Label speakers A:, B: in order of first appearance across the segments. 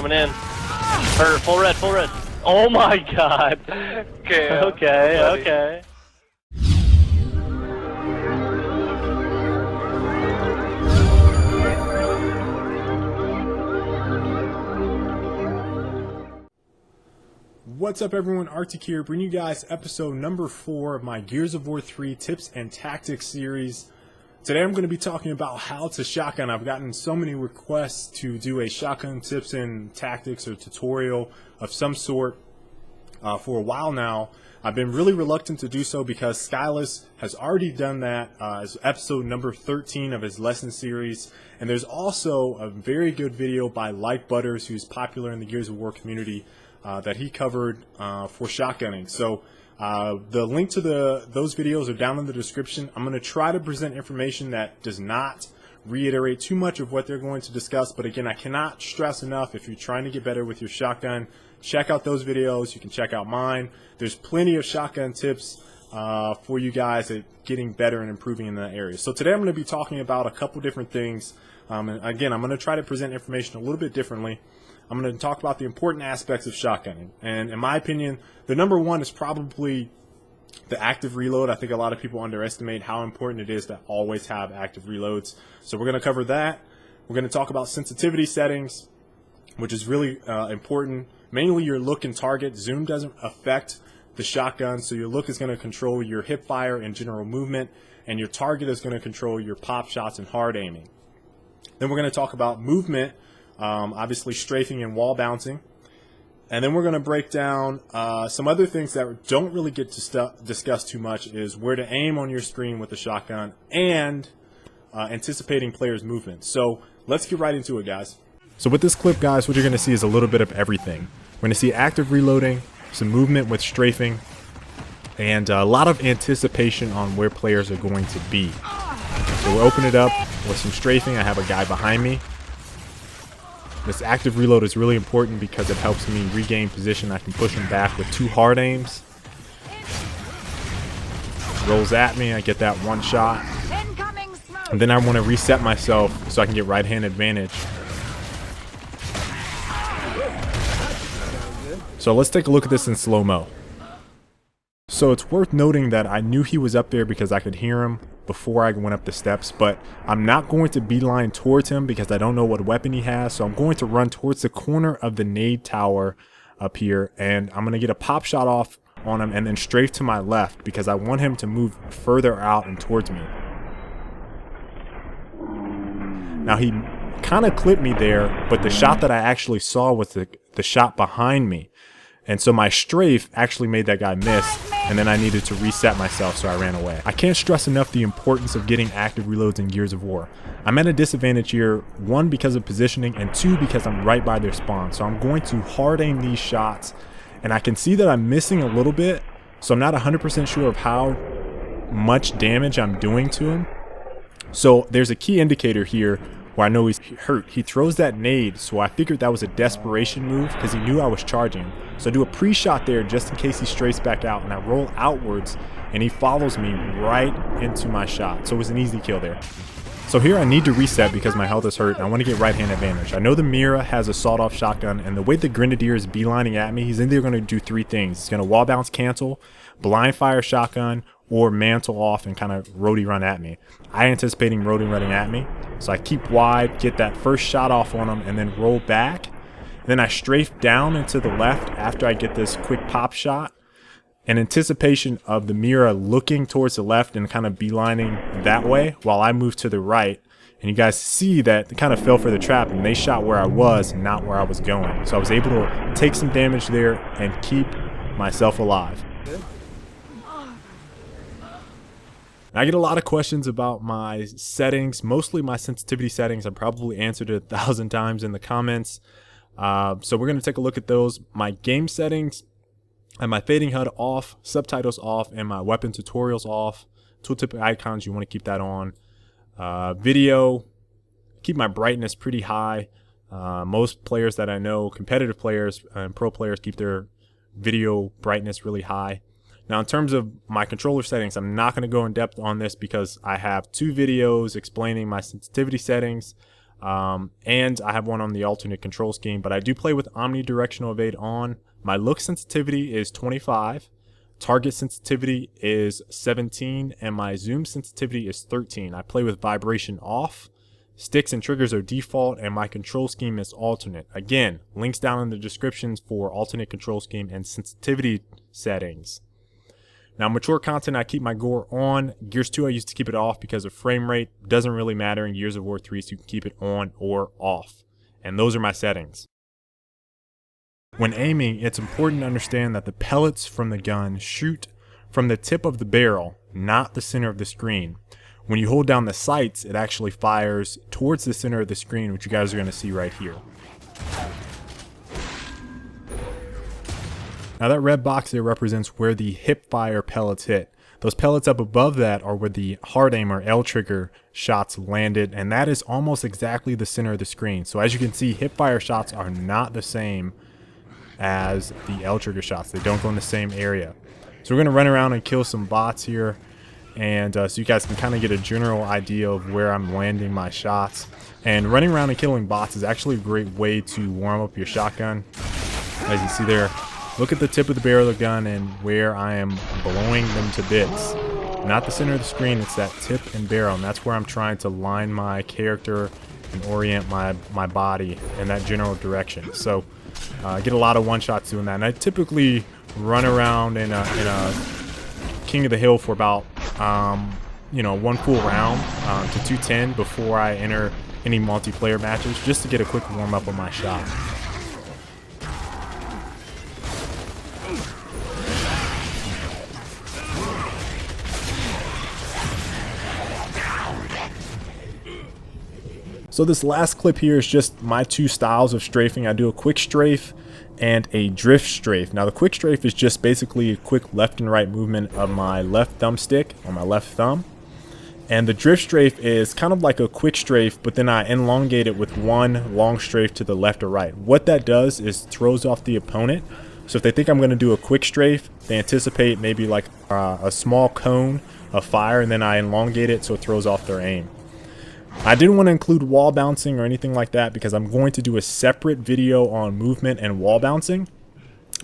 A: coming in. Or full red, full red. Oh my god.
B: Okay.
A: Okay.
C: What's up everyone, Arctic here, bringing you guys episode number 4 of my Gears of War 3 tips and tactics series. Today I'm going to be talking about how to shotgun. I've gotten so many requests to do a shotgun tips and tactics or tutorial of some sort for a while now. I've been really reluctant to do so because Skyless has already done that as episode number 13 of his lesson series. And there's also a very good video by Like Butters, who's popular in the Gears of War community, that he covered for shotgunning. So the link to those videos are down in the description. I'm going to try to present information that does not reiterate too much of what they're going to discuss, but again, I cannot stress enough, if you're trying to get better with your shotgun, check out those videos. You can check out mine. There's plenty of shotgun tips for you guys at getting better and improving in that area. So today I'm going to be talking about a couple different things. And again, I'm going to try to present information a little bit differently. I'm going to talk about the important aspects of shotgunning. And in my opinion, the number one is probably the active reload. I think a lot of people underestimate how important it is to always have active reloads. So we're going to cover that. We're going to talk about sensitivity settings, which is really important. Mainly your look and target. Zoom doesn't affect the shotgun, so your look is going to control your hip fire and general movement, and your target is going to control your pop shots and hard aiming. Then we're going to talk about movement. Obviously strafing and wall bouncing, and then we're going to break down some other things that don't really get to discuss too much, is where to aim on your screen with the shotgun and anticipating players' movement. So let's get right into it, guys. So with this clip, guys, what you're going to see is a little bit of everything. We're going to see active reloading, some movement with strafing, and a lot of anticipation on where players are going to be. So we'll open it up with some strafing. I have a guy behind me. This active reload is really important because it helps me regain position. I can push him back with 2 hard aims. Rolls at me, I get that one shot. And then I want to reset myself so I can get right hand advantage. So let's take a look at this in slow-mo. So it's worth noting that I knew he was up there because I could hear him before I went up the steps, but I'm not going to beeline towards him because I don't know what weapon he has. So I'm going to run towards the corner of the nade tower up here, and I'm going to get a pop shot off on him and then strafe to my left because I want him to move further out and towards me. Now he kind of clipped me there, but the shot that I actually saw was the shot behind me. And so my strafe actually made that guy miss, and then I needed to reset myself, so I ran away. I can't stress enough the importance of getting active reloads in Gears of War. I'm at a disadvantage here, 1 because of positioning, and 2 because I'm right by their spawn. So I'm going to hard aim these shots, and I can see that I'm missing a little bit, so I'm not 100% sure of how much damage I'm doing to him. So there's a key indicator here where I know he's hurt. He throws that nade, so I figured that was a desperation move because he knew I was charging. So I do a pre-shot there just in case he strays back out, and I roll outwards and he follows me right into my shot. So it was an easy kill there. So here I need to reset because my health is hurt and I want to get right hand advantage. I know the Mira has a sawed-off shotgun, and the way the Grenadier is beelining at me, he's either going to do 3 things. He's going to wall bounce cancel, blind fire shotgun, or mantle off and kind of roadie run at me. I anticipating roadie running at me, so I keep wide, get that first shot off on him, and then roll back. And then I strafe down and to the left after I get this quick pop shot, in anticipation of the Mira looking towards the left and kind of beelining that way while I move to the right. And you guys see that they kind of fell for the trap, and they shot where I was and not where I was going. So I was able to take some damage there and keep myself alive. I get a lot of questions about my settings, mostly my sensitivity settings. I probably answered it 1,000 times in the comments. So we're going to take a look at those. My game settings, and my fading HUD off, subtitles off, and my weapon tutorials off. Tooltip icons, you want to keep that on. Video, keep my brightness pretty high. Most players that I know, competitive players and pro players, keep their video brightness really high. Now, in terms of my controller settings, I'm not going to go in depth on this because I have 2 videos explaining my sensitivity settings. And I have one on the alternate control scheme, but I do play with omnidirectional evade on. My look sensitivity is 25, target sensitivity is 17, and my zoom sensitivity is 13. I play with vibration off. Sticks and triggers are default, and my control scheme is alternate. Again, links down in the descriptions for alternate control scheme and sensitivity settings. Now, mature content, I keep my gore on. Gears 2, I used to keep it off because of frame rate. Doesn't really matter in Gears of War 3, so you can keep it on or off. And those are my settings. When aiming, it's important to understand that the pellets from the gun shoot from the tip of the barrel, not the center of the screen. When you hold down the sights, it actually fires towards the center of the screen, which you guys are going to see right here. Now that red box there represents where the hip fire pellets hit. Those pellets up above that are where the hard aim or L trigger shots landed, and that is almost exactly the center of the screen. So as you can see, hip fire shots are not the same as the L trigger shots. They don't go in the same area. So we're going to run around and kill some bots here, and so you guys can kind of get a general idea of where I'm landing my shots. And running around and killing bots is actually a great way to warm up your shotgun. As you see there, look at the tip of the barrel of the gun and where I am blowing them to bits. Not the center of the screen, it's that tip and barrel, and that's where I'm trying to line my character and orient my body in that general direction. So I get a lot of one-shots doing that, and I typically run around in a King of the Hill for about one full round to 210 before I enter any multiplayer matches, just to get a quick warm-up on my shot. So this last clip here is just my two styles of strafing. I do a quick strafe and a drift strafe. Now the quick strafe is just basically a quick left and right movement of my left thumbstick on my left thumb. And the drift strafe is kind of like a quick strafe, but then I elongate it with one long strafe to the left or right. What that does is throws off the opponent. So if they think I'm going to do a quick strafe, they anticipate maybe like a small cone of fire, and then I elongate it so it throws off their aim. I didn't want to include wall bouncing or anything like that because I'm going to do a separate video on movement and wall bouncing,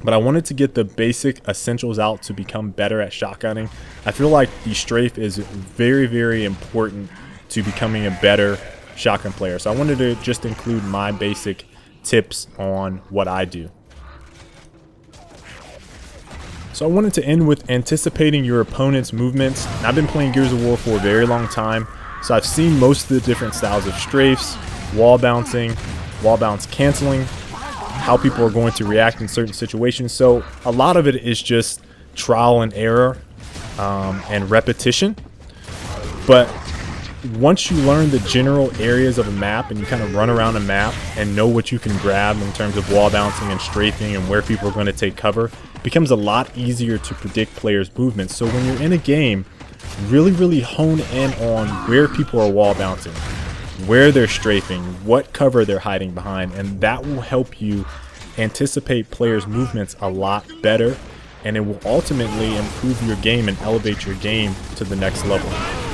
C: but I wanted to get the basic essentials out to become better at shotgunning. I feel like the strafe is very, very important to becoming a better shotgun player, so I wanted to just include my basic tips on what I do. So I wanted to end with anticipating your opponent's movements. I've been playing Gears of War for a very long time, so I've seen most of the different styles of strafes, wall bouncing, wall bounce canceling, how people are going to react in certain situations. So a lot of it is just trial and error and repetition. But once you learn the general areas of a map and you kind of run around a map and know what you can grab in terms of wall bouncing and strafing and where people are going to take cover, it becomes a lot easier to predict players' movements. So when you're in a game, really hone in on where people are wall bouncing, where they're strafing, what cover they're hiding behind, and that will help you anticipate players' movements a lot better, and it will ultimately improve your game and elevate your game to the next level.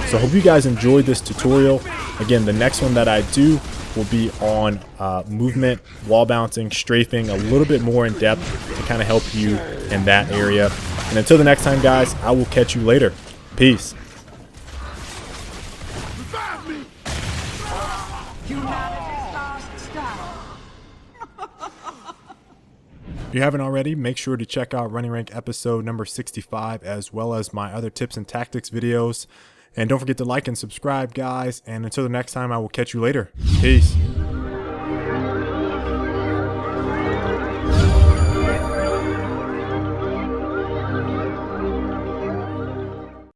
C: So I hope you guys enjoyed this tutorial. Again, the next one that I do will be on movement, wall bouncing, strafing, a little bit more in depth to kind of help you in that area. And until the next time, guys, I will catch you later. Peace. If you haven't already, make sure to check out Running Rank episode number 65, as well as my other tips and tactics videos. And don't forget to like and subscribe, guys. And until the next time, I will catch you later. Peace.